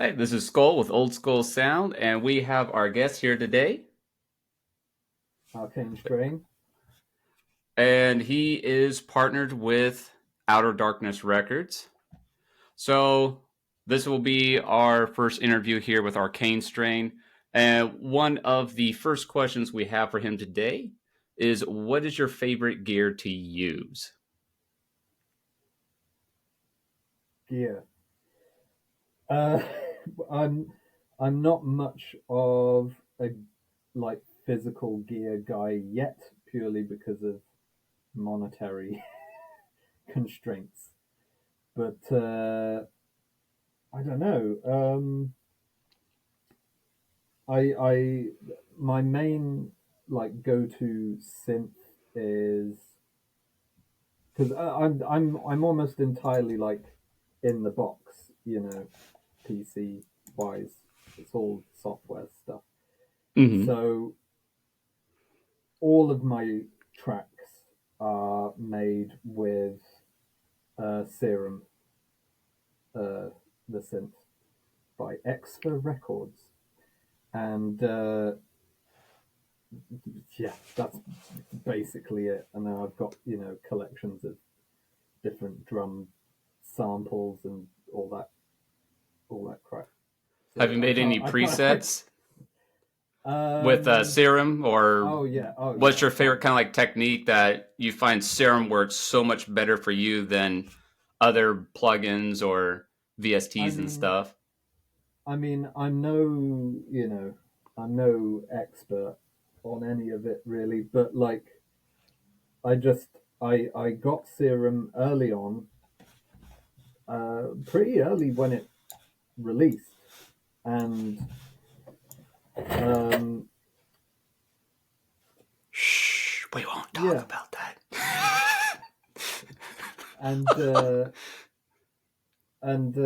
Hey, this is Skull with Old Skull Sound, and we have our guest here today, Arcane Strain. and he is partnered with Outer Darkness Records. So, this will be our first interview here with Arcane Strain. And one of the first questions we have for him today is what is your favorite gear to use? Gear. Uh, I'm I'm not much of a like physical gear guy yet, purely because of monetary constraints. But I don't know. I my main like go-to synth is because I'm almost entirely like in the box, PC wise. It's all software stuff. Mm-hmm. So all of my tracks are made with Serum, uh, the synth by Exfer Records, and yeah, that's basically it. And then I've got collections of different drum samples and all that crap. Have you So made any I can't. presets with Um. Serum, or Oh yeah. Oh what's yeah. your favorite kind of like technique that you find Serum works so much better for you than other plugins or I VSTs and mean, stuff? I'm no expert on any of it really, but like, I just, I got Serum early on, pretty early when it released, and um, Shh, we won't talk yeah, about that. and and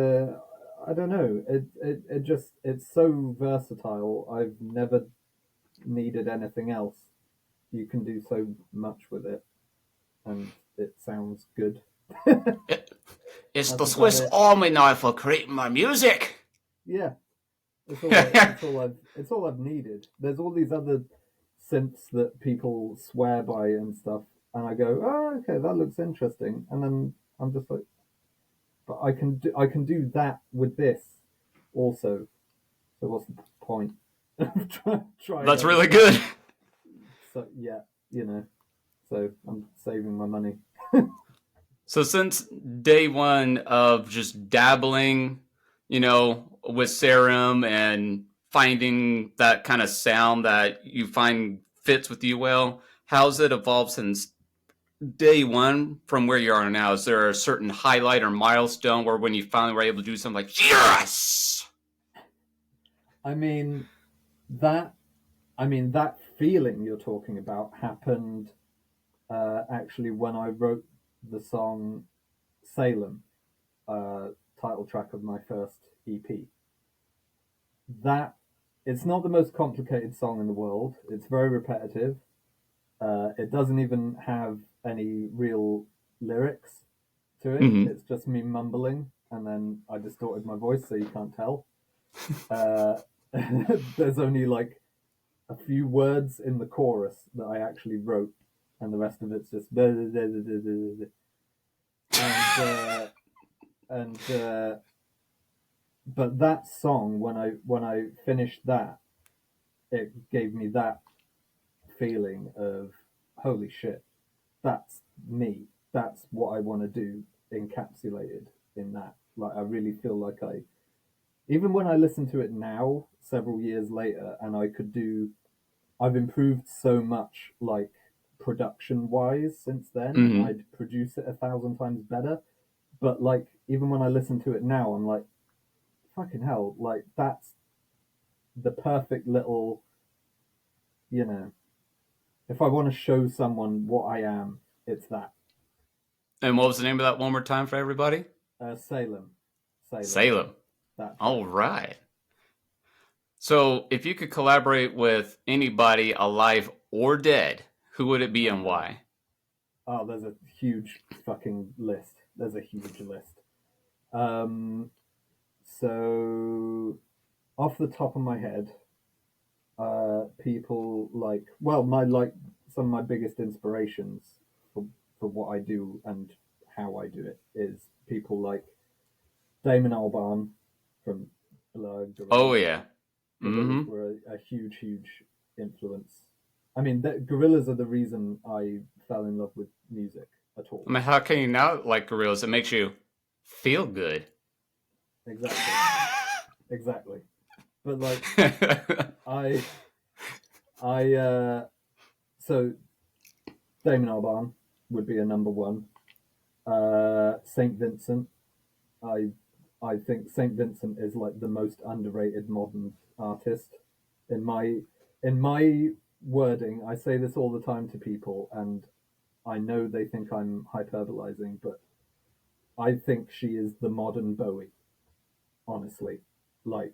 I don't know, it just it's so versatile. I've never needed anything else. You can do so much with it, and it sounds good. It's the That's about Swiss it. Army knife for creating my music. Yeah, Have it's all I've needed. There's all these other synths that people swear by and stuff, and I go, oh, okay, that looks interesting, and then I'm just like, but I can do that with this also. So what's the point of trying That's other really stuff? good. So yeah, you know, so I'm saving my money. So since day one of just dabbling, with Serum and finding that kind of sound that you find fits with you well, how's it evolved since day one from where you are now? Is there a certain highlight or milestone where when you finally were able to do something like, yes? I mean that that feeling you're talking about happened actually when I wrote the song Salem, uh, title track of my first EP. That it's not the most complicated song in the world. It's very repetitive. It doesn't even have any real lyrics to it. Mm-hmm. It's just me mumbling, and then I distorted my voice so you can't tell. Uh, there's only like a few words in the chorus that I actually wrote, and the rest of it's just and and but that song when I finished that, it gave me that feeling of holy shit, that's me. That's what I want to do encapsulated in that. Like I really feel like I even when I listen to it now, several years later, and I could do I've improved so much like production wise since then. Mm-hmm. I'd produce it 1,000 times better. But like even when I listen to it now, I'm like, fucking hell, like that's the perfect little, you know, if I want to show someone what I am, it's that. And what was the name of that one more time for everybody? Salem, Salem, Salem. that track. All right. So, if you could collaborate with anybody alive or dead, who would it be Oh and god. why? Oh, there's a huge fucking list. There's a huge list. Um, so off the top of my head, people like, some of my biggest inspirations for what I do and how I do it is people like Damon Albarn from Blur, Oh Gorillaz. yeah. Gorillaz Mm-hmm. were a huge, huge influence. I mean, Gorillaz are the reason I fell in love with music at all. I mean, how can you not like gorillas? It makes you feel good. Exactly, exactly. But like, I, so Damon Albarn would be a number one. Saint Vincent, I, I think Saint Vincent is like the most underrated modern artist. In my, in my wording, I say this all the time to people, and I know they think I'm hyperbolizing, but I think she is the modern Bowie, honestly. Like,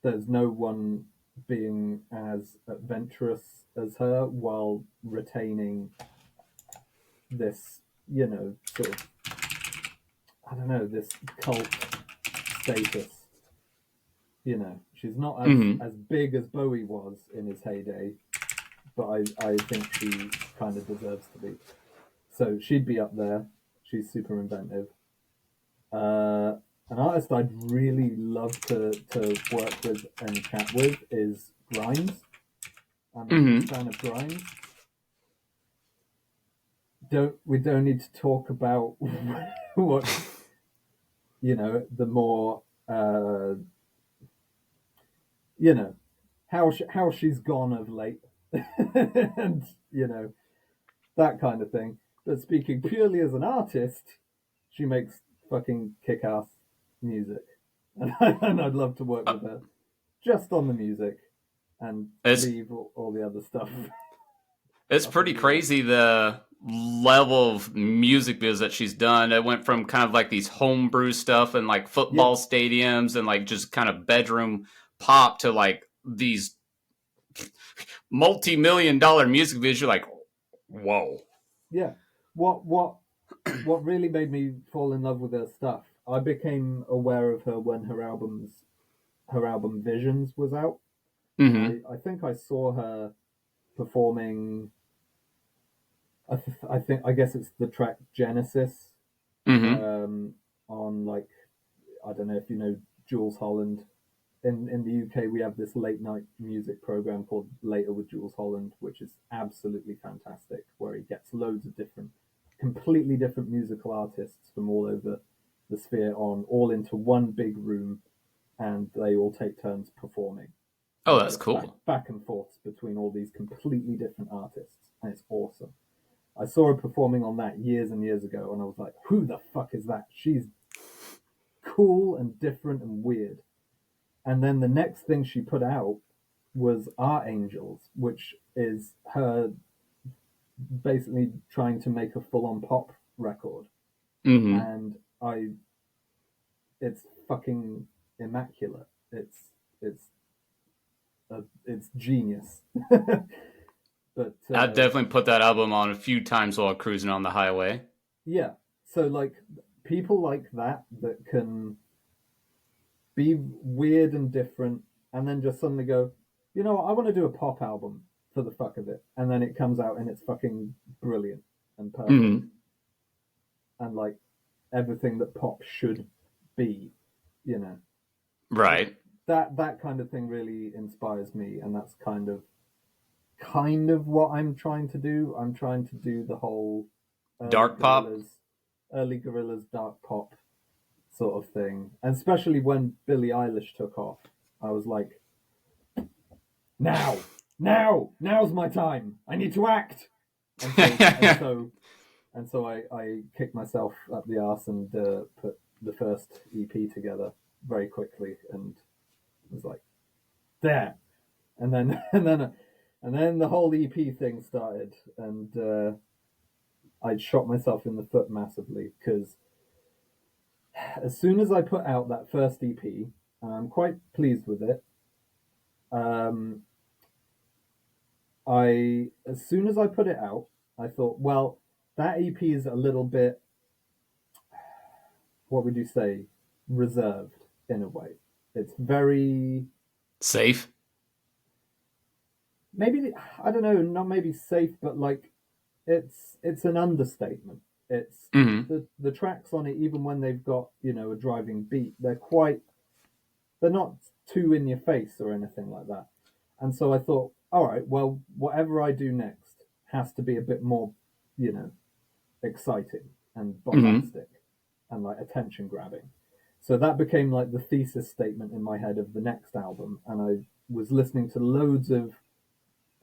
there's no one being as adventurous as her while retaining this, sort of, I don't know, this cult status. She's not Mm-hmm. as big as Bowie was in his heyday, but I think she kind of deserves to be. So she'd be up there. She's super inventive. Uh, an artist I'd really love to work with and chat with is Grimes. I'm a huge Mm-hmm. fan of Grimes. We don't need to talk about what the more you know how she's gone of late, and that kind of thing. But speaking purely as an artist, she makes fucking kick-ass music, and I'd love to work with her just on the music and It's leave all the other stuff it's up in pretty the air. crazy the level of music videos that she's done. It went from kind of like these homebrew stuff and like Yeah, football stadiums and like just kind of bedroom pop to like these multi-million-dollar music videos. You're like, whoa. yeah. What really made me fall in love with her stuff? I became aware of her when her album Visions was out, and Mm-hmm. I think I saw her performing. I guess it's the track Genesis, Mm-hmm. um, on, like, I don't know if you know Jules Holland. In the UK, we have this late night music program called Later with Jules Holland, which is absolutely fantastic, where he gets loads of completely different musical artists from all over the sphere on all into one big room, and they all take turns performing, Oh, and that's just cool. back and forth between all these completely different artists, and it's awesome. I saw her performing on that years and years ago, and I was like, "Who the fuck is that? She's cool and different and weird." And then the next thing she put out was Art Angels, which is her basically trying to make a full-on pop record, Mm-hmm. and I, it's fucking immaculate. It's it's genius. But I've definitely put that album on a few times while cruising on the highway. yeah, so like people like that can be weird and different, and then just suddenly go, I want to do a pop album for the fuck of it, and then it comes out and it's fucking brilliant and perfect, Mm-hmm. and like everything that pop should be, you know. Right. That kind of thing really inspires me, and that's kind of what I'm trying to do. I'm trying to do the whole early Dark pop. gorillas early gorillas dark pop sort of thing, and especially when Billie Eilish took off, I was like, now's my time. I need to act. And so I kicked myself up the arse and put the first EP together very quickly, and was like, there. And then and then the whole EP thing started, and I'd shot myself in the foot massively, because as soon as I put out that first EP, and I'm quite pleased with it. Um, as soon as I put it out, I thought, well, that EP is a little bit, what would you say, reserved in a way. It's very, Safe. Maybe I don't know, not maybe safe, but like it's an understatement. It's Mm-hmm. the tracks on it, even when they've got a driving beat, they're not too in your face or anything like that. And so I thought, all right, well, whatever I do next has to be a bit more, you know, exciting and Mm-hmm. bombastic and like attention grabbing. So that became like the thesis statement in my head of the next album. And I was listening to loads of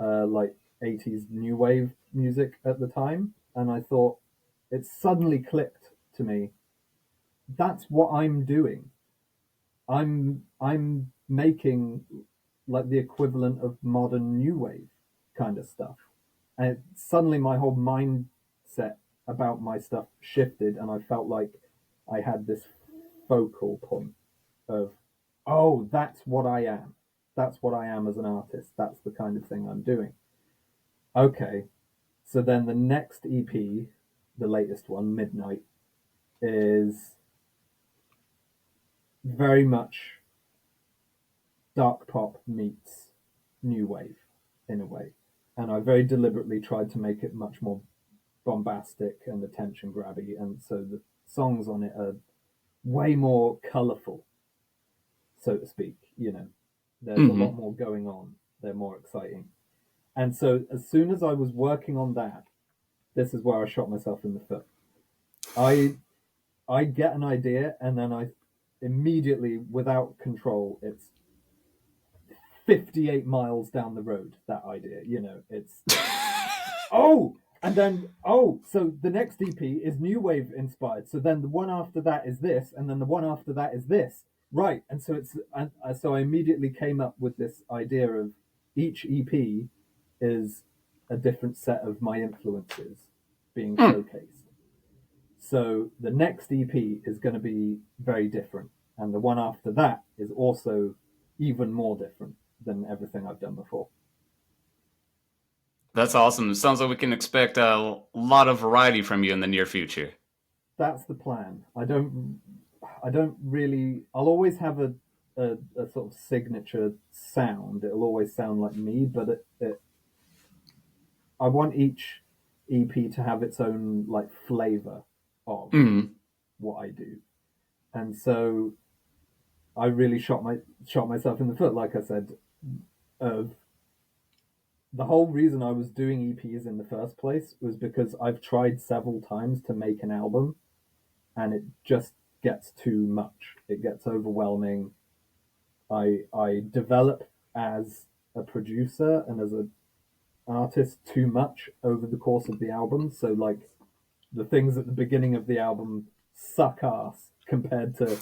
like 80s new wave music at the time. And I thought, it suddenly clicked to me, that's what I'm doing. I'm making like the equivalent of modern new wave kind of stuff. And suddenly my whole mindset about my stuff shifted, and I felt like I had this focal point of, oh, that's what I am. That's what I am as an artist. That's the kind of thing I'm doing. Okay, so then the next EP, the latest one, Midnight, is very much dark pop meets new wave in a way. And I very deliberately tried to make it much more bombastic and attention grabby. And so the songs on it are way more colorful, so to speak. There's a lot Mm-hmm. more going on, they're more exciting. And so as soon as I was working on that, this is where I shot myself in the foot. I I get an idea and then I immediately, without control, it's 58 miles down the road, that idea. It's oh, and then so the next EP is new wave inspired. So then the one after that is this, and then the one after that is this. Right, and so I immediately came up with this idea of each EP is a different set of my influences being Mm. showcased. So the next EP is going to be very different, and the one after that is also even more different than everything I've done before. That's awesome. It sounds like we can expect a lot of variety from you in the near future. That's the plan. I don't really. I'll always have a sort of signature sound. It'll always sound like me, but I want each EP to have its own like flavor of Mm-hmm. what I do, and so I really shot myself in the foot. Like I said, of the whole reason I was doing EPs in the first place was because I've tried several times to make an album, and it just gets too much. It gets overwhelming. I develop as a producer and as an artist too much over the course of the album. So like the things at the beginning of the album suck ass compared to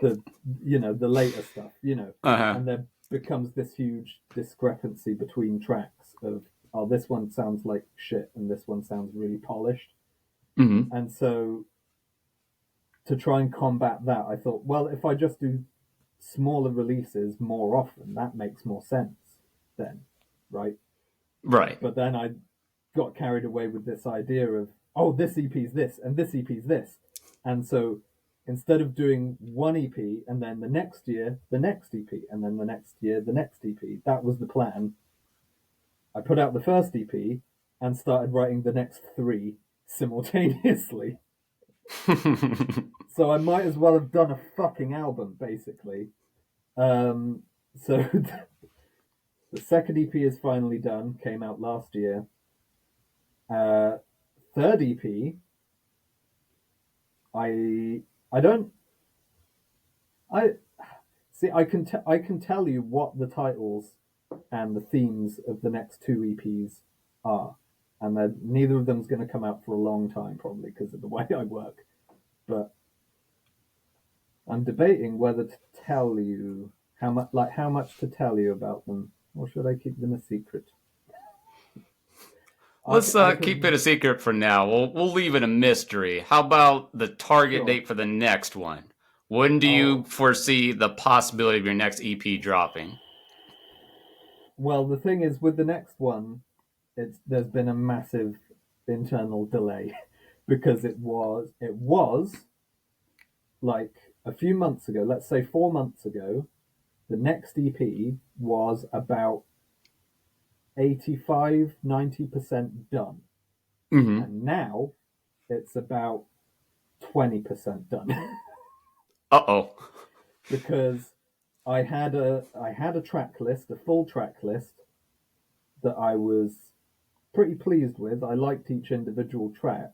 the the later stuff, Uh-huh. and there becomes this huge discrepancy between tracks of, oh, this one sounds like shit and this one sounds really polished. Mm-hmm. And so to try and combat that, I thought, well, if I just do smaller releases more often, that makes more sense then, right? Right. But then I got carried away with this idea of, oh, this EP's this and this EP's this. And so instead of doing one EP and then the next year, the next EP, and then the next year, the next EP, that was the plan. I put out the first EP and started writing the next three simultaneously. So I might as well have done a fucking album, basically. So the second EP is finally done, came out last year. Uh, Third EP, I I don't I see. I can tell you what the titles and the themes of the next two EPs are, and then neither of them's going to come out for a long time, probably because of the way I work. But I'm debating whether to tell you how much to tell you about them, or should I keep them a secret? Let's I keep could it a secret for now. We'll leave it a mystery. How about the target sure. date for the next one? When do you Oh, foresee the possibility of your next EP dropping? well, the thing is with the next one, there's been a massive internal delay because it was like a few months ago, let's say 4 months ago, The next EP was about 85-90% done. Mm-hmm. And now it's about 20% done. Uh-oh. Because I had a track list, a full track list that I was pretty pleased with. I liked each individual track,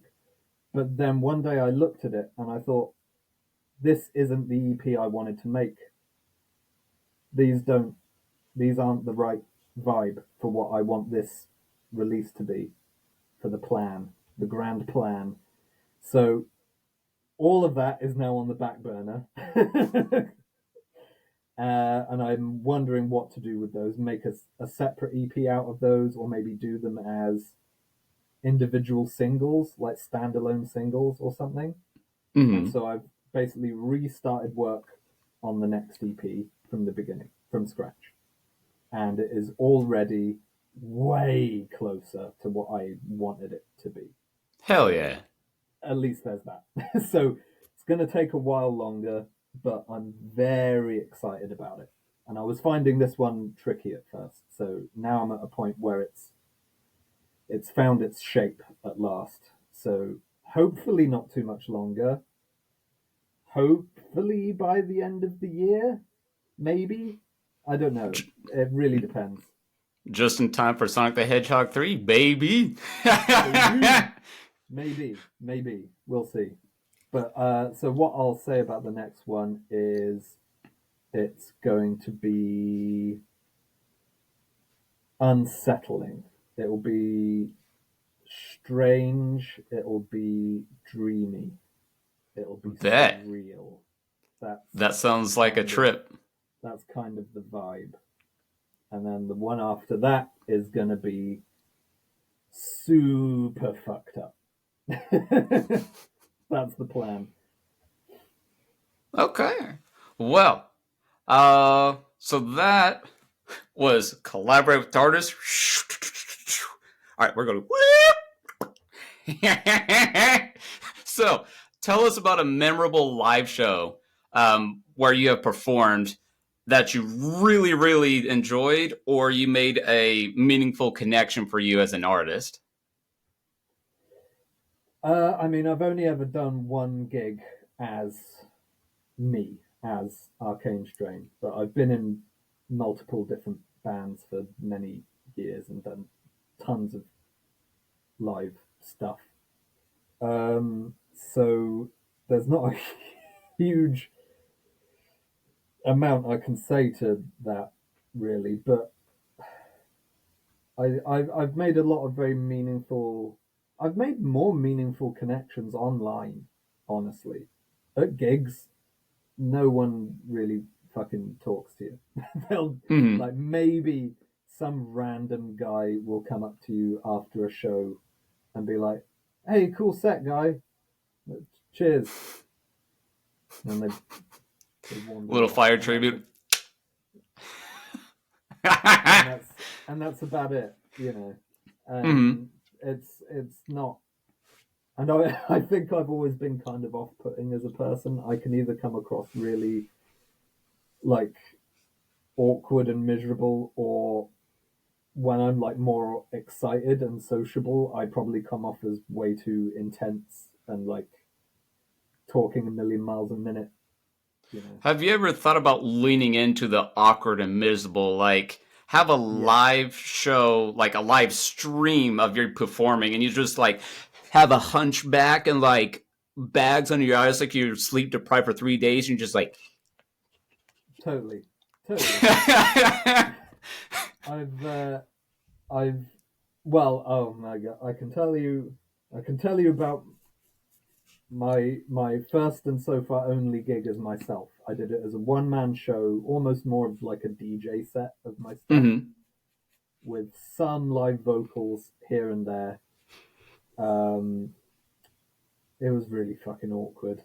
but then one day I looked at it and I thought, this isn't the EP I wanted to make. These don't these aren't the right vibe for what I want this release to be, for the plan, the grand plan. So all of that is now on the back burner. And I'm wondering what to do with those. Make a separate EP out of those, or maybe do them as individual singles, like standalone singles or something. And Mm-hmm. so I've basically restarted work on the next EP from the beginning, from scratch. And it is already way closer to what I wanted it to be. Hell So yeah. at least there's that. So it's going to take a while longer, but I'm very excited about it. And I was finding this one tricky at first. So now I'm at a point where it's found its shape at last. So hopefully not too much longer. Hopefully by the end of the year, maybe. I don't know. It really depends. Just in time for Sonic the Hedgehog 3, baby. Maybe, maybe. We'll see. But so what I'll say about the next one is it's going to be unsettling. It will be strange. It will be dreamy. It will be Bet. surreal. That's That sounds like a kind of trip. that's kind of the vibe. And then the one after that is gonna be super fucked up. That's the plan. Okay. Well, so that was collaborate with artists. All right, we're going to. So, tell us about a memorable live show where you have performed that you really, really enjoyed, or you made a meaningful connection for you as an artist. I mean, I've only ever done one gig as me, as Arcane Strain, but I've been in multiple different bands for many years and done tons of live stuff. So there's not a huge amount I can say to that really, but I've made a lot of very meaningful. I've made more meaningful connections online, honestly. At gigs, no one really fucking talks to you. They'll Mm-hmm. like maybe some random guy will come up to you after a show and be like, "Hey, cool set, guy. Cheers." And they wander Little off, fire and that's tribute. and that's and that's about it, you know. Mm-hmm. And it's not. And I think I've always been kind of off-putting as a person. I can either come across really like awkward and miserable, or when I'm like more excited and sociable, I probably come off as way too intense and like talking a million miles a minute, you know. Have you ever thought about leaning into the awkward and miserable? Like, have a Yeah, live show, like a live stream of your performing, and you just like have a hunchback and like bags under your eyes, like you're sleep deprived for 3 days, and you're just like, totally, totally. I've I've well, oh my god, I can tell you about my first and so far only gig as myself. I did it as a one man show, almost more of like a DJ set of my stuff, mm-hmm. with some live vocals here and there. Um, it was really fucking awkward,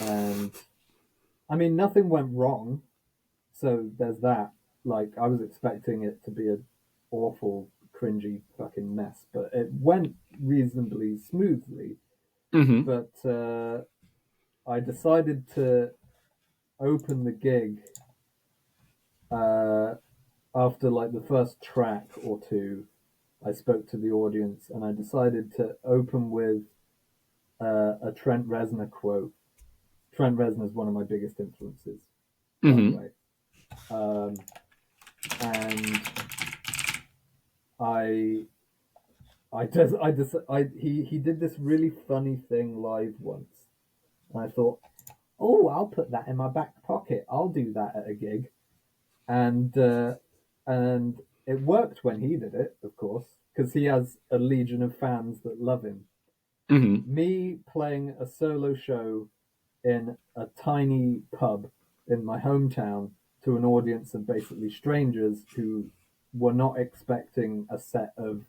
and I mean nothing went wrong, so there's that. Like I was expecting it to be an awful, cringy fucking mess, but it went reasonably smoothly. Mm-hmm. But I decided to open the gig uh, after like the first track or two, I spoke to the audience and I decided to open with a Trent Reznor quote. Trent Reznor is one of my biggest influences, by the Mm-hmm. way. And I, he did this really funny thing live once, and I thought, oh, I'll put that in my back pocket. I'll do that at a gig, and and it worked when he did it, of course, because he has a legion of fans that love him. Mm-hmm. Me playing a solo show in a tiny pub in my hometown to an audience of basically strangers who were not expecting a set of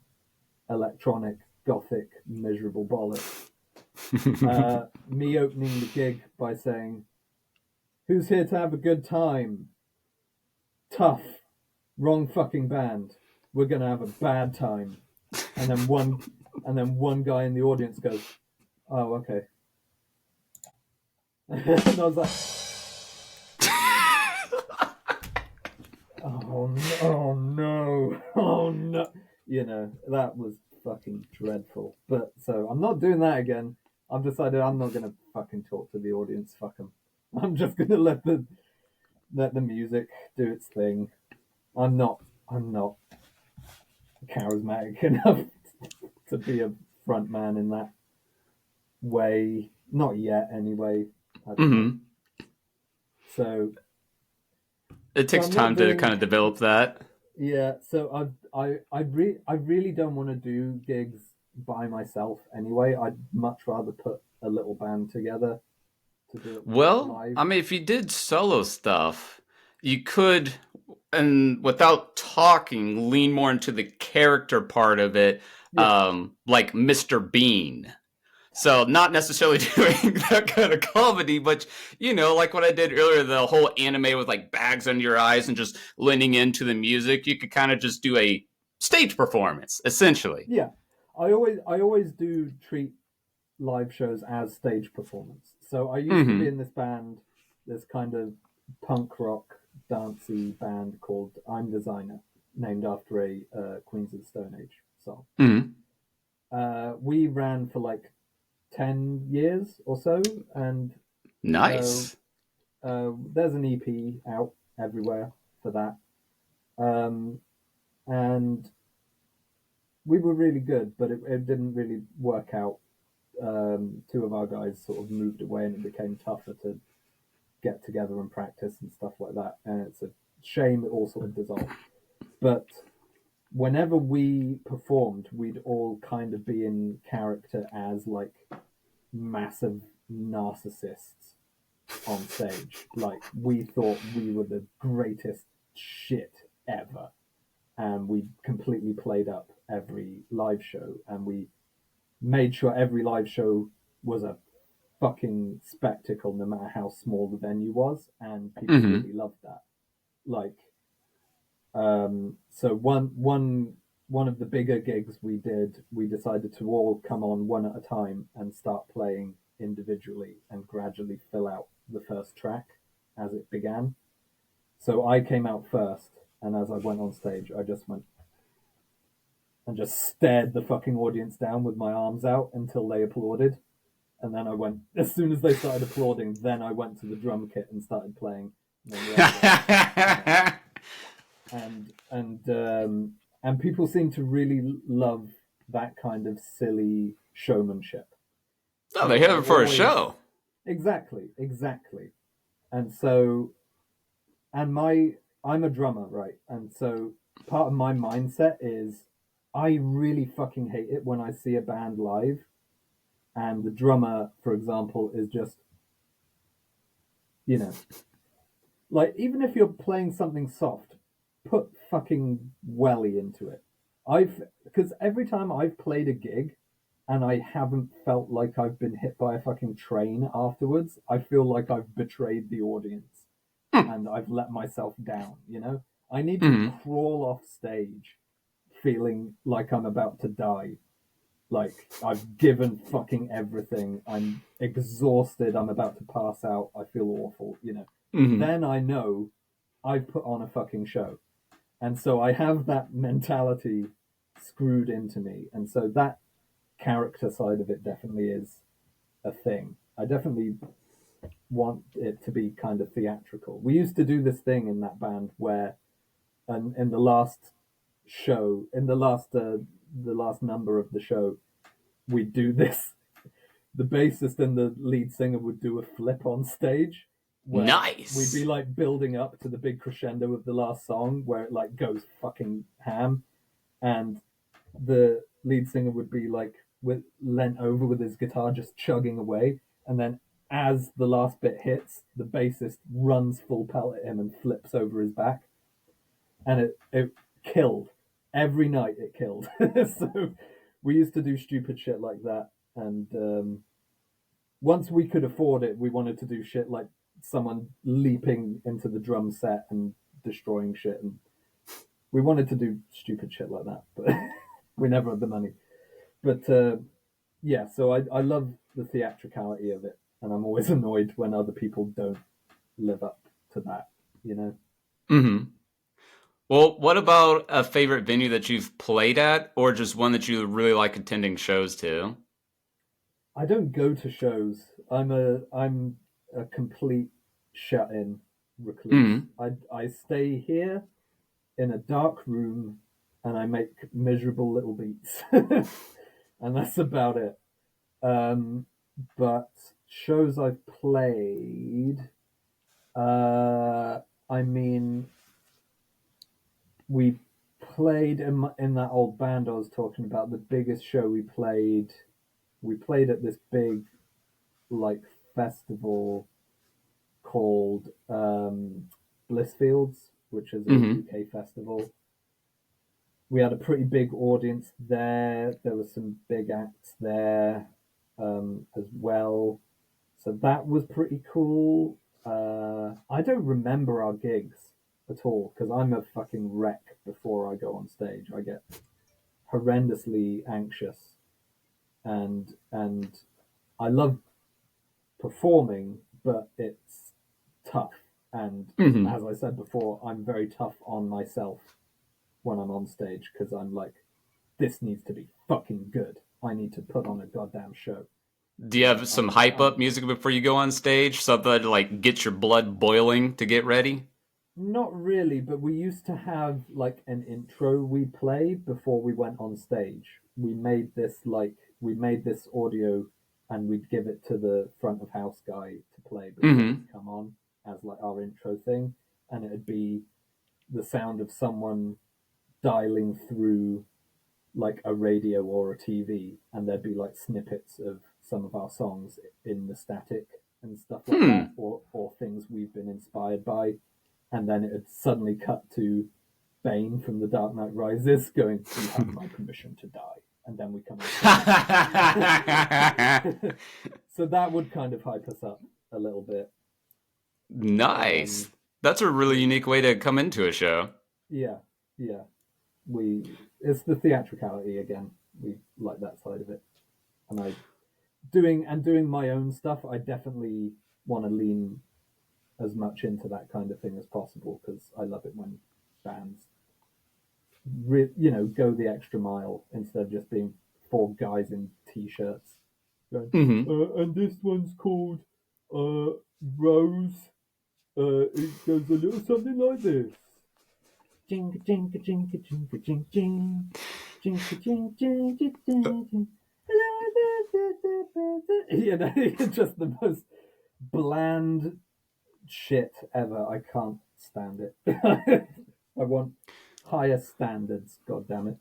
electronic, gothic, miserable bollocks. Me opening the gig by saying, "Who's here to have a good time? Tough. Wrong fucking band. We're gonna have a bad time." And then one guy in the audience goes, "Oh, okay." And I was like, "Oh no, oh no, oh no." You know, that was fucking dreadful. But so I'm not doing that again. I've decided I'm not gonna fucking talk to the audience. Fuck them. I'm just gonna let the music do its thing. I'm not charismatic enough to be a front man in that way. Not yet, anyway. I don't know. Mm-hmm. So, It so takes I'm not time to kind doing. of develop that. Yeah. So I really don't want to do gigs by myself anyway. I'd much rather put a little band together to do it Well, live. I mean, if you did solo stuff, you could, and without talking, lean more into the character part of it, Yeah. like Mr. Bean. So not necessarily doing that kind of comedy, but like what I did earlier, the whole anime with like bags under your eyes and just leaning into the music. You could kind of just do a stage performance, essentially. Yeah. I always do treat live shows as stage performance. So I used to be Mm-hmm. in this band, this kind of punk rock dancey band called I'm Designer, named after a Queens of the Stone Age song. Mm-hmm. We ran for like 10 years or so, and uh, Nice. there's an EP out everywhere for that. Um, and we were really good, but it didn't really work out. Two of our guys sort of moved away, and it became tougher to get together and practice and stuff like that. And it's a shame it all sort of dissolved. But whenever we performed, we'd all kind of be in character as like massive narcissists on stage. Like we thought we were the greatest shit ever. And we completely played up every live show, and we made sure every live show was a fucking spectacle, no matter how small the venue was, and people Mm-hmm. really loved that. Like, so one of the bigger gigs we did, we decided to all come on one at a time and start playing individually and gradually fill out the first track as it began. So I came out first, and as I went on stage, I just went and just stared the fucking audience down with my arms out until they applauded. And then I went, as soon as they started applauding, then I went to the drum kit and started playing. And then the other guys, you know, and and people seem to really love that kind of silly showmanship. Oh, they So have I it for a always show. exactly, and so and my I'm a drummer, right? And so part of my mindset is I really fucking hate it when I see a band live and the drummer, for example, is just, you know, like even if you're playing something soft, put fucking welly into it. Because every time I've played a gig and I haven't felt like I've been hit by a fucking train afterwards, I feel like I've betrayed the audience Hmm. and I've let myself down, you know? I need to Mm-hmm. crawl off stage feeling like I'm about to die. Like I've given fucking everything. I'm exhausted. I'm about to pass out. I feel awful, you know. Mm-hmm. Then I know I've put on a fucking show. And so I have that mentality screwed into me. And so that character side of it definitely is a thing. I definitely want it to be kind of theatrical. We used to do this thing in that band where, in the last show, in the last number of the show, we'd do this. The bassist and the lead singer would do a flip on stage where we'd be Nice. like building up to the big crescendo of the last song where it like goes fucking ham, and the lead singer would be like with leant over with his guitar just chugging away, and then as the last bit hits, the bassist runs full pelt at him and flips over his back, and it killed every night. It killed. So we used to do stupid shit like that, and once we could afford it, we wanted to do shit like someone leaping into the drum set and destroying shit, and we wanted to do stupid shit like that, but we never had the money. But yeah, so I love the theatricality of it, and I'm always annoyed when other people don't live up to that. You know, Hmm. Well, what about a favorite venue that you've played at, or just one that you really like attending shows to? I don't go to shows. I'm a complete shut in recluse. Hmm. I stay here in a dark room and I make miserable little beats, and that's about it. Um, but shows I've played, uh, I mean, we played in that old band I was talking about. The biggest show we played at this big like festival called Blissfields, which is a Hmm. UK festival. We had a pretty big audience there. There were some big acts there as well. So that was pretty cool. I don't remember our gigs at all because I'm a fucking wreck before I go on stage. I get horrendously anxious, and I love performing, but it's tough. And Hmm. as I said before, I'm very tough on myself when I'm on stage because I'm like, this needs to be fucking good. I need to put on a goddamn show. Do You you know, have some hype up music before you go on stage? Something to like get your blood boiling to get ready? not really, but we used to have like an intro we play before we went on stage. We made this audio and we'd give it to the front of house guy to play before Hmm. he'd come on as like our intro thing, and it'd be the sound of someone dialing through like a radio or a TV, and there'd be like snippets of some of our songs in the static and stuff like that, Hmm. or things we've been inspired by, and then it'd suddenly cut to Bane from The Dark Knight Rises going, "You have my permission to die," and then we come on stage. So that would kind of hype us up a little bit. Um, Nice. That's a really yeah, unique way to come into a show. yeah, yeah. We It's the theatricality again. We like that side of it, and doing my own stuff. I definitely want to lean as much into that kind of thing as possible because I love it when bands, go the extra mile instead of just being four guys in t-shirts. Going, Hmm. and this one's called uh, Rose. It goes a little something like this. Jinka jinka jinka jinka jink jing. Jinka jink jink jink jink jink. Just the most bland shit ever. I can't stand it. I want higher standards. God damn it.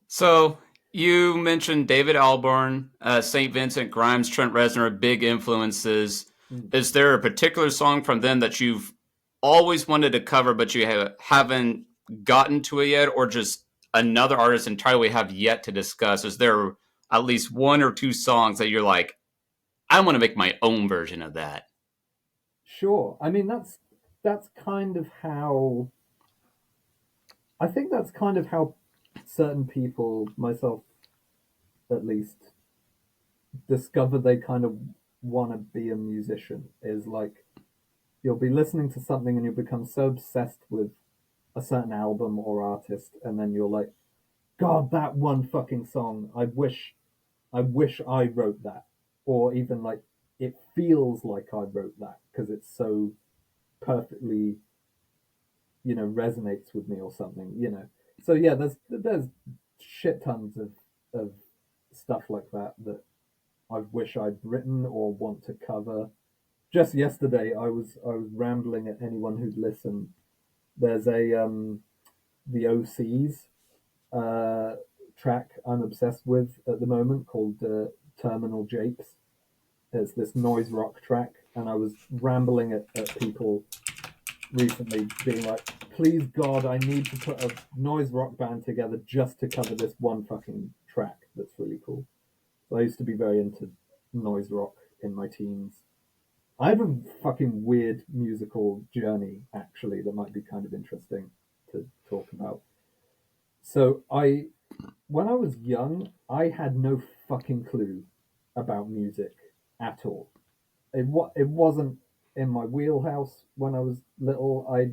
So you mentioned David Albarn, St. Vincent, Grimes, Trent Reznor, big influences. Mm. Is there a particular song from them that you've always wanted to cover, but you haven't gotten to it yet, or just another artist entirely have yet to discuss? Is there at least one or two songs that you're like, I want to make my own version of that? Sure. I mean, that's kind of how I think that's kind of how certain people, myself at least, discover they kind of want to be a musician. Is like you'll be listening to something and you'll become so obsessed with a certain album or artist, and then you're like, God, that one fucking song, I wish I wrote that. Or even like, it feels like I wrote that because it's so perfectly, resonates with me or something. So yeah, there's shit tons of stuff like that I wish I'd written or want to cover. Just yesterday, I was rambling at anyone who'd listen. There's a the OCs uh, track I'm obsessed with at the moment called Terminal Japes. It's this noise rock track, and I was rambling at people recently, being like, "Please God, I need to put a noise rock band together just to cover this one fucking track that's really cool." So I used to be very into noise rock in my teens. I have a fucking weird musical journey, actually, that might be kind of interesting to talk about. So when I was young, I had no fucking clue about music at all. It wasn't in my wheelhouse when I was little. I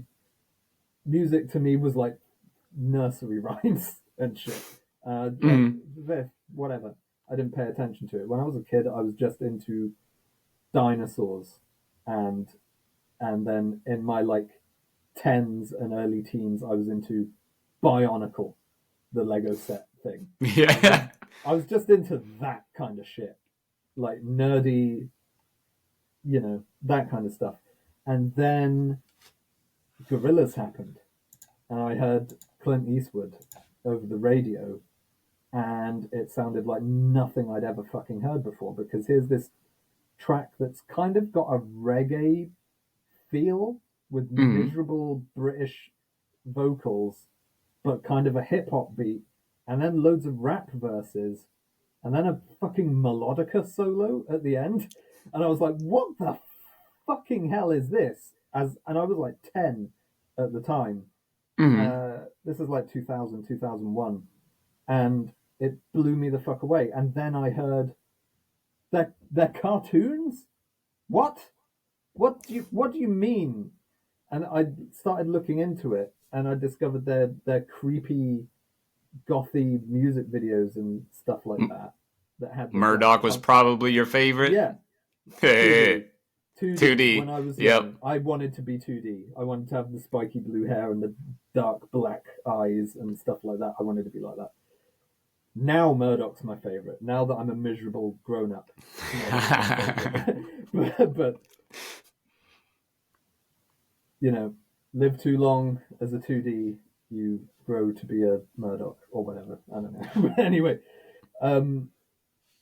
Music to me was like nursery rhymes and shit. Like Mm. whatever. I didn't pay attention to it. When I was a kid, I was just into dinosaurs, and then in my like tens and early teens, I was into Bionicle, the Lego set thing. I was Yeah. I was just into that kind of shit, like nerdy, that kind of stuff. And then Gorillas happened, and I heard Clint Eastwood over the radio, and it sounded like nothing I'd ever fucking heard before. Because here's this track that's kind of got a reggae feel with Mm. miserable British vocals, but kind of a hip hop beat, and then loads of rap verses, and then a fucking melodica solo at the end. And I was like, what the fucking hell is this? And I was like 10 at the time. Mm. This is like 2000, 2001, and it blew me the fuck away. And then I heard they're cartoons. What? What do you mean? And I started looking into it, and I discovered they're creepy, gothy music videos and stuff like Mm. that had this like Murdoch was probably your favorite. yeah, 2D. Hey, 2D. When 2D. I was Yep. young, I wanted to be 2D. I wanted to have the spiky blue hair and the dark black eyes and stuff like that. I wanted to be like that. Now Murdoch's my favorite. Now that I'm a miserable grown up, Murdoch's my favorite. but you know, live too long as a 2D, you grow to be a Murdoch or whatever. I don't know. But anyway, um,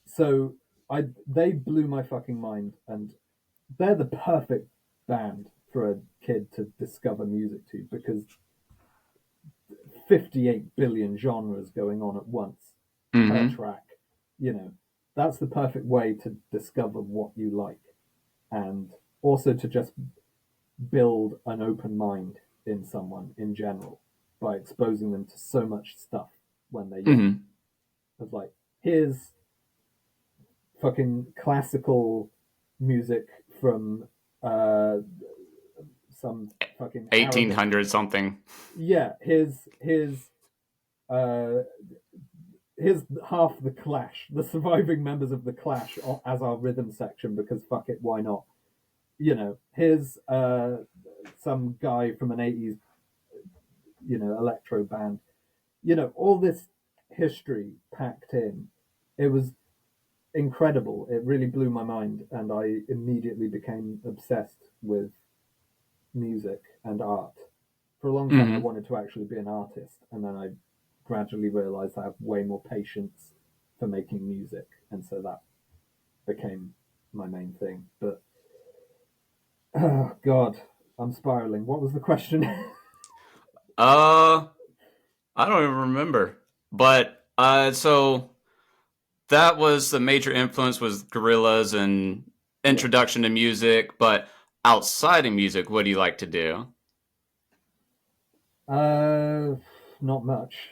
so they blew my fucking mind, and they're the perfect band for a kid to discover music to, because 58 billion genres going on at once per Mm-hmm. track. You know, that's the perfect way to discover what you like, and also to just build an open mind in someone in general by exposing them to so much stuff when they're young. Mm-hmm. Of like, here's fucking classical music from uh, some fucking Arabic. 1800 something. Yeah, uh, here's half the Clash, the surviving members of the Clash, as our rhythm section, because fuck it, why not? Here's some guy from an 80s, electro band. All this history packed in. It was incredible. It really blew my mind, and I immediately became obsessed with music and art. For a long time, I Mm-hmm. wanted to actually be an artist, and then I gradually realized I have way more patience for making music, and so that became my main thing. But oh God, I'm spiraling. What was the question? Uh, I don't even remember. But so that was the major influence was gorillas and Yeah. introduction to music. But outside of music, what do you like to do? Uh, Not much.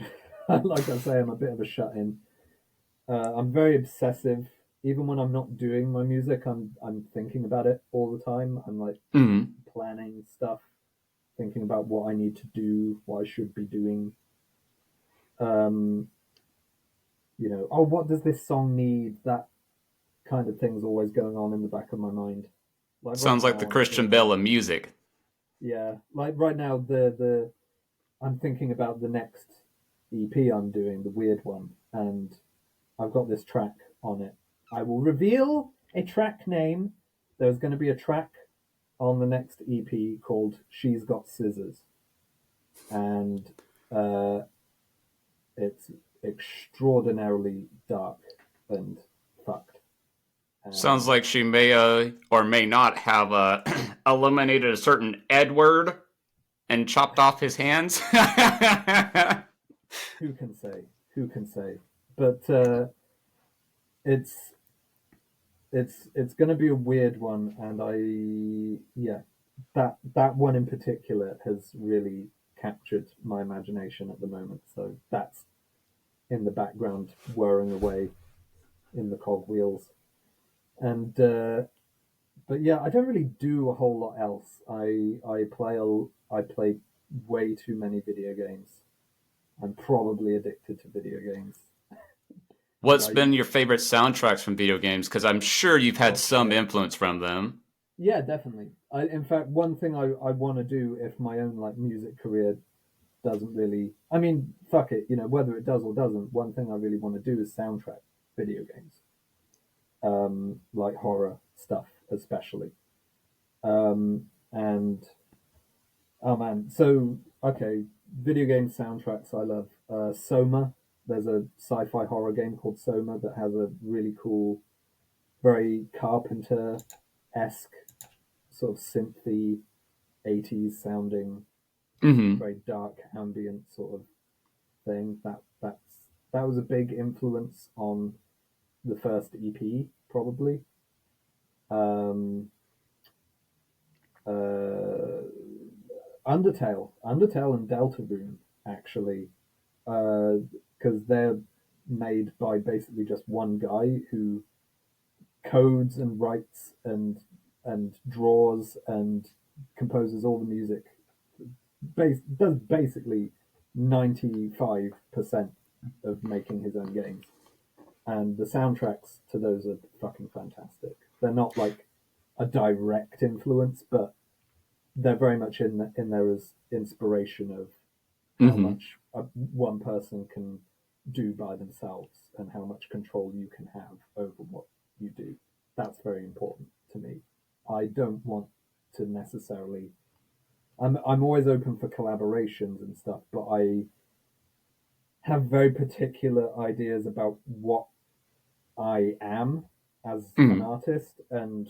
Like I say, I'm a bit of a shut in. I'm very obsessive. Even when I'm not doing my music, I'm thinking about it all the time. I'm like Mm-hmm. planning stuff, thinking about what I need to do, what I should be doing. Um, oh, what does this song need? That kind of thing's always going on in the back of my mind. Like right Sounds like the now, I'm Christian thinking, Bale of music. yeah, like right now, the I'm thinking about the next EP I'm doing, the weird one, and I've got this track on it. I will reveal a track name. There's going to be a track on the next EP called "She's Got Scissors," and uh, it's extraordinarily dark and fucked. Sounds And like she may or may not have eliminated a certain Edward and chopped off his hands. who can say? Who can say? But it's it's going to be a weird one, and yeah, that one in particular has really captured my imagination at the moment. So that's in the background, whirring away in the cogwheels. And but yeah, I don't really do a whole lot else. I play way too many video games. I'm probably addicted to video games. And What's been your favorite soundtracks from video games? Because I'm sure you've had oh some shit, influence from them. yeah, definitely. In fact, one thing I want to do if my own like music career doesn't really, I mean, fuck it, whether it does or doesn't. One thing I really want to do is soundtrack video games, like horror stuff, especially. And oh man, so okay, video game soundtracks I love. Soma, there's a sci-fi horror game called Soma that has a really cool, very Carpenter-esque sort of synthy 80s sounding, Mm-hmm. very dark ambient sort of thing. That was a big influence on the first EP, probably. Um, uh, Undertale, and Deltarune, actually, because they're made by basically just one guy who codes and writes and draws and composes all the music. Does basically 95% of making his own games, and the soundtracks to those are fucking fantastic. They're not like a direct influence, but they're very much in there as inspiration of how Mm-hmm. much one person can do by themselves and how much control you can have over what you do. That's very important to me. I don't want to necessarily. I'm always open for collaborations and stuff, but I have very particular ideas about what I am as an Mm-hmm. artist and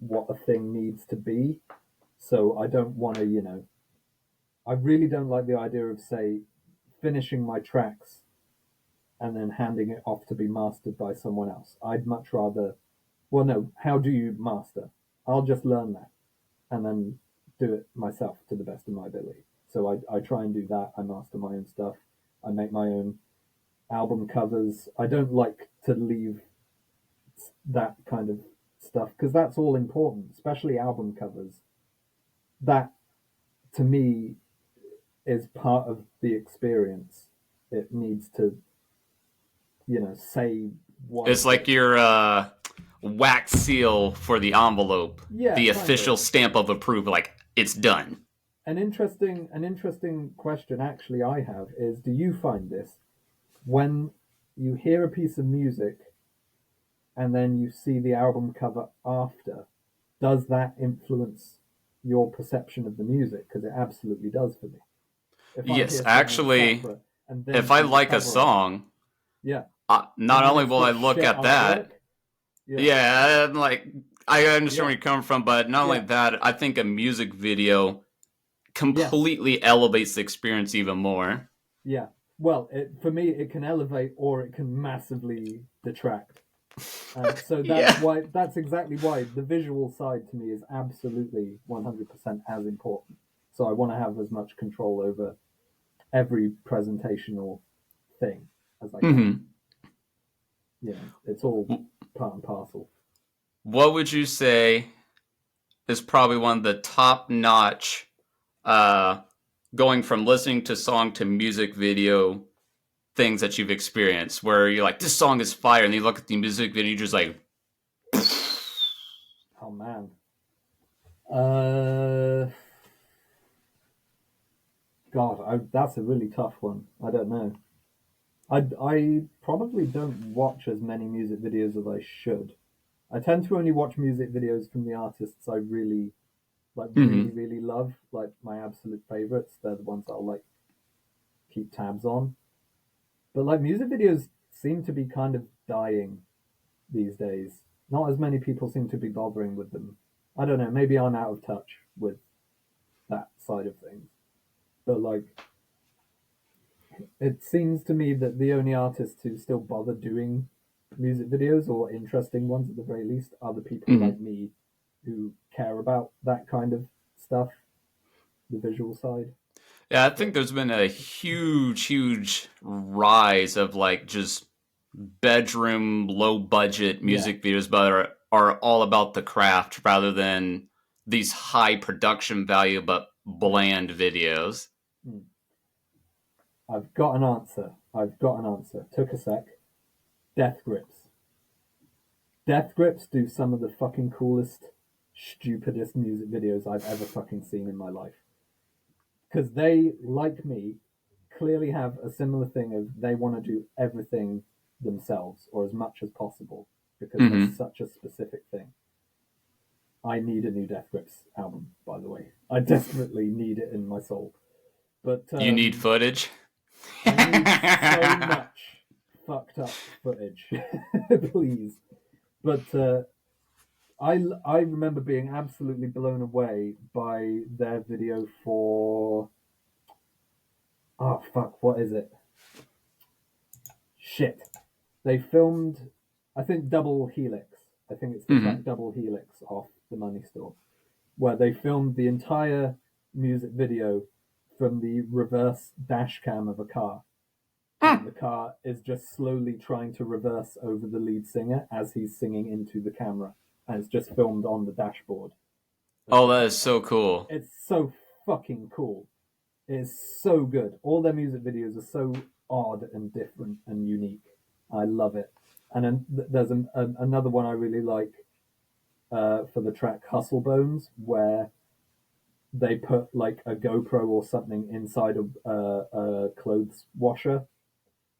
what a thing needs to be. So I don't want to, I really don't like the idea of, say, finishing my tracks and then handing it off to be mastered by someone else. I'd much rather, well, no, how do you master? I'll just learn that and then do it myself to the best of my ability. So I try and do that. I master my own stuff. I make my own album covers. I don't like to leave that kind of stuff because that's all important, especially album covers. That to me is part of the experience. It needs to, say one It's like thing. your wax seal for the envelope, Yeah, the kind of. official stamp of approval. Like it's done. An interesting question actually I have is: do you find this when you hear a piece of music and then you see the album cover after? Does that influence your perception of the music? Because it absolutely does for me. If I Yes, hear something actually, separate and then if I see the like a cover art, song, yeah, not and then only it's will I got look shit at artwork, that, yeah, yeah, like I understand where yeah, you're coming from, but not only yeah, that, I think a music video yes, completely elevates the experience even more. yeah. Well, for me, it can elevate or it can massively detract. And so Yeah. that's exactly why the visual side to me is absolutely 100% as important. So I want to have as much control over every presentational thing as I can. Hmm. It's all part and parcel. What would you say is probably one of the top notch, uh, going from listening to song to music video things that you've experienced, where you're like, this song is fire, and you look at the music video, you're just like, Oh man. Uh, that's a really tough one. I don't know. I probably don't watch as many music videos as I should. I tend to only watch music videos from the artists I really mm-hmm, really love, like my absolute favorites. They're the ones I'll like keep tabs on. But like music videos seem to be kind of dying these days. Not as many people seem to be bothering with them. I don't know, maybe I'm out of touch with that side of things. But like it seems to me that the only artists who still bother doing music videos, or interesting ones at the very least, are the people mm-hmm. like me who care about that kind of stuff, the visual side. Yeah, I think But there's been a huge rise of like just bedroom, low budget yeah, music videos, but are all about the craft rather than these high production value but yeah. bland videos. Hmm. I've got an answer. I've got an answer. Took a sec. Death Grips. Death Grips do some of the fucking coolest, stupidest music videos I've ever fucking seen in my life. Because they, like me, clearly have a similar thing of they want to do everything themselves or as much as possible because they're Mm-hmm. such a specific thing. I need a new Death Grips album, by the way. I desperately need it in my soul. But You need footage. I need so much fucked up footage, please. But I remember being absolutely blown away by their video for, oh fuck, what is it? Shit. They filmed, I think, Double Helix. I think it's the Mm-hmm. track Double Helix off the Money Store, where they filmed the entire music video from the reverse dash cam of a car. And the car is just slowly trying to reverse over the lead singer as he's singing into the camera. And it's just filmed on the dashboard of Oh, the that is car. so cool. It's so fucking cool. It's so good. All their music videos are so odd and different and unique. I love it. And then there's another one I really like for the track Hustle Bones, where they put like a GoPro or something inside a clothes washer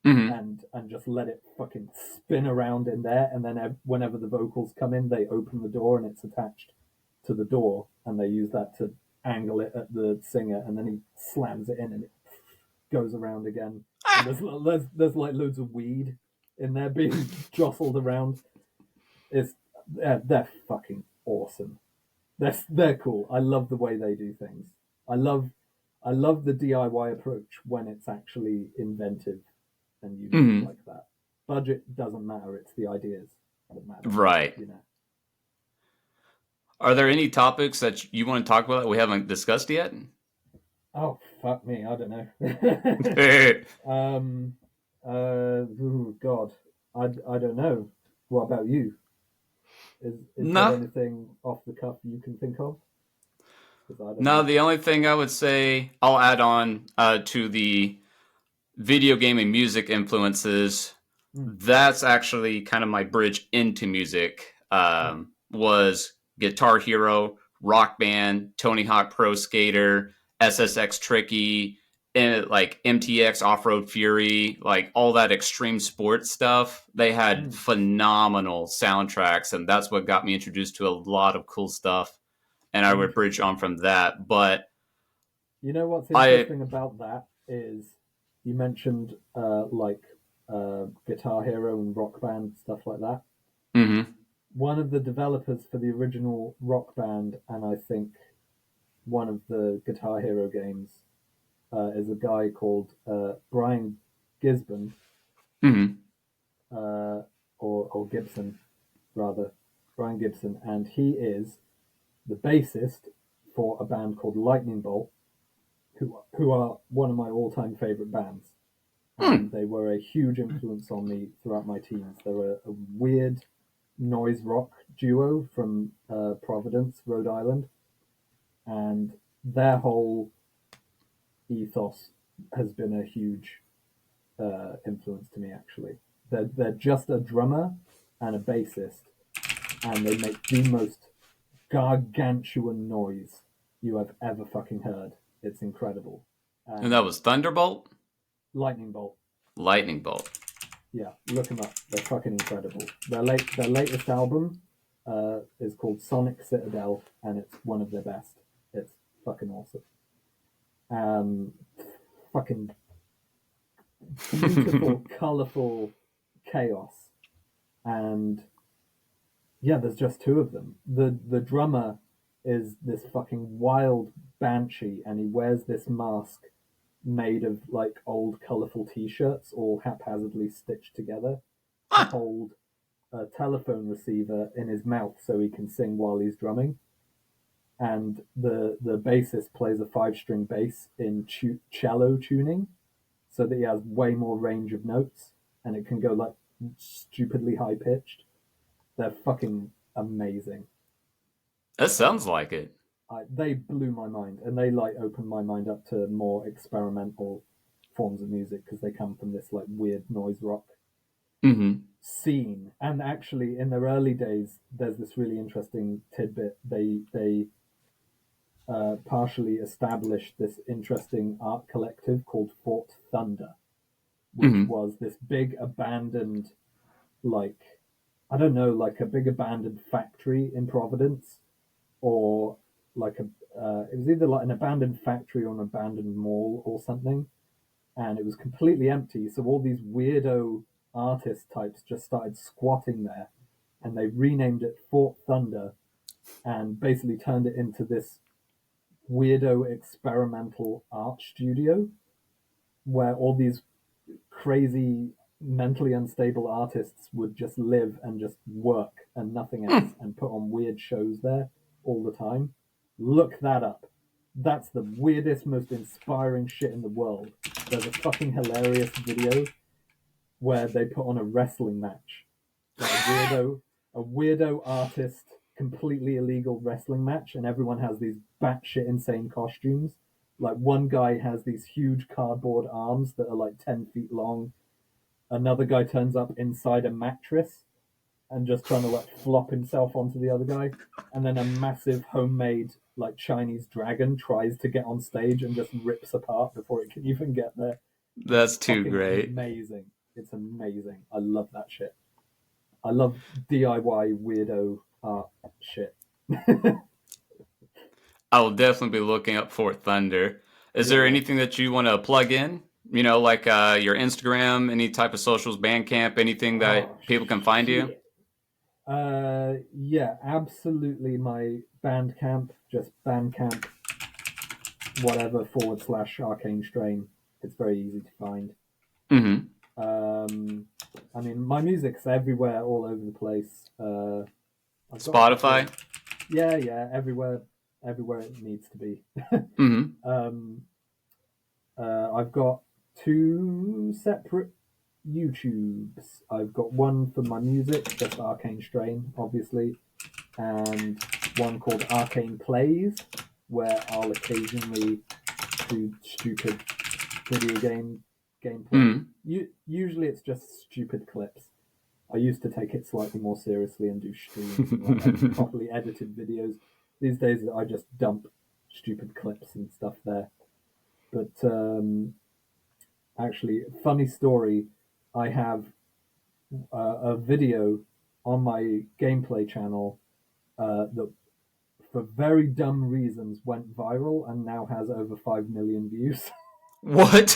Mm-hmm. and just let it fucking spin around in there. And then whenever the vocals come in, they open the door and it's attached to the door, and they use that to angle it at the singer, and then he slams it in and it goes around again. And there's like loads of weed in there being jostled around. It's they're fucking awesome. They're cool. I love the way they do things. I love I love the DIY approach when it's actually inventive and unique Mm-hmm. like that. Budget doesn't matter, it's the ideas that matter, Right. you know. Are there any topics that you want to talk about that we haven't discussed yet? Oh fuck me, I don't Nah, know. Ooh, God, I don't know. What about you? Is there anything off the cuff you can think of? Because I don't no. know. The only thing I would say I'll add on to the video game and music influences. Mm, That's actually kind of my bridge into music. mm, Was Guitar Hero, Rock Band, Tony Hawk Pro Skater, SSX Tricky, and like MTX Off Road Fury, like all that extreme sports stuff. They had mm, phenomenal soundtracks, and that's what got me introduced to a lot of cool stuff. And I would bridge on interesting. from that. But You know what's I, interesting about that is you mentioned Guitar Hero and Rock Band stuff like that. mm-hmm, One of the developers for the original Rock Band, and I think one of the Guitar Hero games, is a guy called Brian Gisborne, mm-hmm, or Gibson rather, Brian Gibson, and he is the bassist for a band called Lightning Bolt, who are one of my all-time favorite bands, and hmm, they were a huge influence on me throughout my teens. They were a weird noise rock duo from Providence, Rhode Island, and their whole ethos has been a huge influence to me. Actually, they're just a drummer and a bassist, and they make the most gargantuan noise you have ever fucking heard. It's incredible. And And that was Thunderbolt? Lightning Bolt. Lightning Bolt. Yeah, look them up. They're fucking incredible. Their latest album is called Sonic Citadel, and it's one of their best. It's fucking awesome. Fucking beautiful, colourful chaos, and yeah, there's just two of them. The drummer is this fucking wild banshee, and he wears this mask made of like old colourful t-shirts all haphazardly stitched together to hold a telephone receiver in his mouth so he can sing while he's drumming. And the bassist plays a 5-string bass in cello tuning so that he has way more range of notes and it can go like stupidly high pitched. They're fucking amazing. That sounds like it. They blew my mind, and they like opened my mind up to more experimental forms of music because they come from this like weird noise rock Mm-hmm. scene. And actually, in their early days, there's this really interesting tidbit. They partially established this interesting art collective called Fort Thunder, which Mm-hmm. was this big abandoned, like I don't know, like a big abandoned factory in Providence, or like it was either like an abandoned factory or an abandoned mall or something, and it was completely empty. So all these weirdo artist types just started squatting there, and they renamed it Fort Thunder, and basically turned it into this weirdo experimental art studio where all these crazy mentally unstable artists would just live and just work and nothing else and put on weird shows there all the time. Look that up. That's the weirdest, most inspiring shit in the world. There's a fucking hilarious video where they put on a wrestling match. Like a weirdo artist, completely illegal wrestling match, and everyone has these batshit insane costumes. Like one guy has these huge cardboard arms that are like 10 feet long. Another guy turns up inside a mattress and just trying to like flop himself onto the other guy. And then a massive homemade like Chinese dragon tries to get on stage and just rips apart before it can even get there. It's That's too fucking great. amazing. It's amazing. I love that shit. I love DIY weirdo art shit. I will definitely be looking up Fort Thunder. Is there Yeah. anything that you want to plug in? You know, like your Instagram, any type of socials, Bandcamp, anything Oh that people can find you? shit. Yeah, absolutely. My Bandcamp, just Bandcamp, whatever / Arcane Strain. It's very easy to find. Mm-hmm. I mean, my music's everywhere, all over the place. I've got a couple Spotify? of, yeah, everywhere it needs to be. Mm-hmm. um, I've got 2 separate YouTubes. I've got one for my music, just Arcane Strain, obviously, and one called Arcane Plays, where I'll occasionally do stupid video game gameplay. Mm-hmm. Usually it's just stupid clips. I used to take it slightly more seriously and do streams and like properly edited videos. These days I just dump stupid clips and stuff there. But actually, funny story, I have a video on my gameplay channel that for very dumb reasons went viral and now has over 5 million views. What?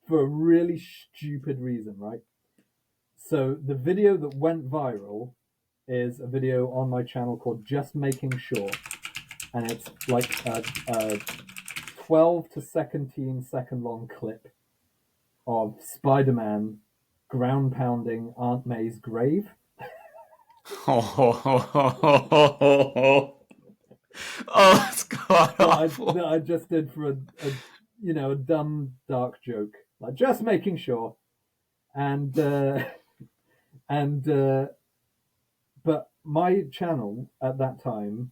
For a really stupid reason, right? So the video that went viral is a video on my channel called Just Making Sure, and it's like a 12 to 17-second long clip of Spider-Man ground pounding Aunt May's grave. Oh, it's god awful. That I just did for a dumb dark joke, like just making sure. And And but my channel at that time,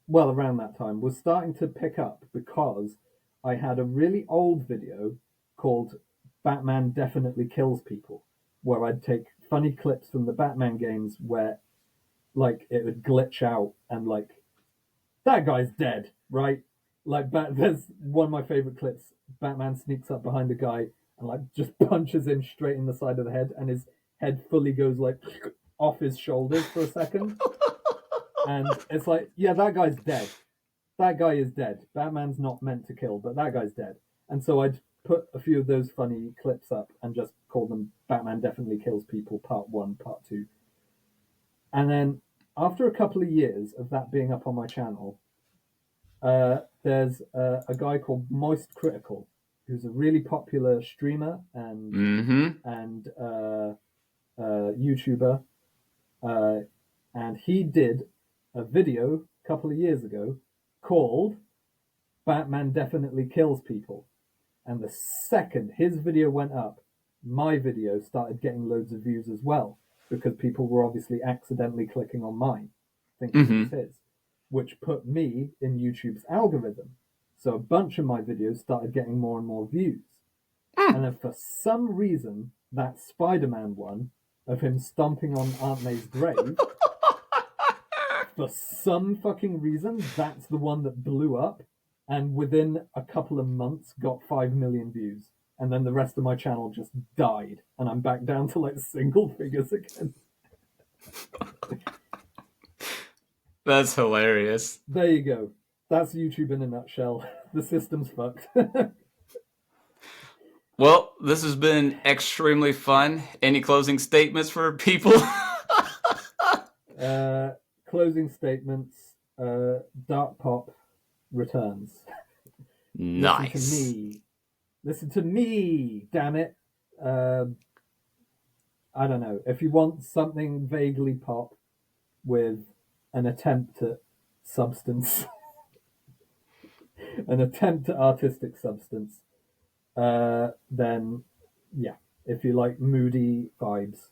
well, around that time, was starting to pick up because I had a really old video called Batman Definitely Kills People, where I'd take funny clips from the Batman games where, like, it would glitch out and, like, that guy's dead, right? Like, there's one of my favorite clips. Batman sneaks up behind a guy and, like, just punches him straight in the side of the head, and his head fully goes, like, off his shoulders for a second. And it's like, yeah, that guy's dead. That guy is dead. Batman's not meant to kill, but that guy's dead. And so I'd put a few of those funny clips up and just call them Batman Definitely Kills People Part 1, Part 2. And then after a couple of years of that being up on my channel, there's a guy called Moist Critical, who's a really popular streamer and YouTuber, and he did a video a couple of years ago called Batman Definitely Kills People. And the second his video went up, my video started getting loads of views as well, because people were obviously accidentally clicking on mine, thinking it was his, which put me in YouTube's algorithm. So a bunch of my videos started getting more and more views. And then for some reason, that Spider-Man one of him stomping on Aunt May's grave, for some fucking reason, that's the one that blew up, and within a couple of months got 5 million views. And then the rest of my channel just died, and I'm back down to like single figures again. That's hilarious. There you go. That's YouTube in a nutshell. The system's fucked. Well, this has been extremely fun. Any closing statements for people? Closing statements. Dark Pop returns. Nice. Listen to me. Listen to me, damn it. I don't know. If you want something vaguely pop with an attempt at substance, an attempt at artistic substance, then yeah. If you like moody vibes,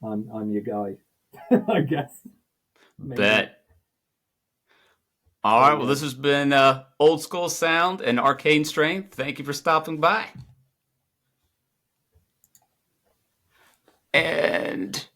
I'm your guy. I guess. Maybe. Bet. All right. Well, this has been Old School Sound and Arcane Strain. Thank you for stopping by. And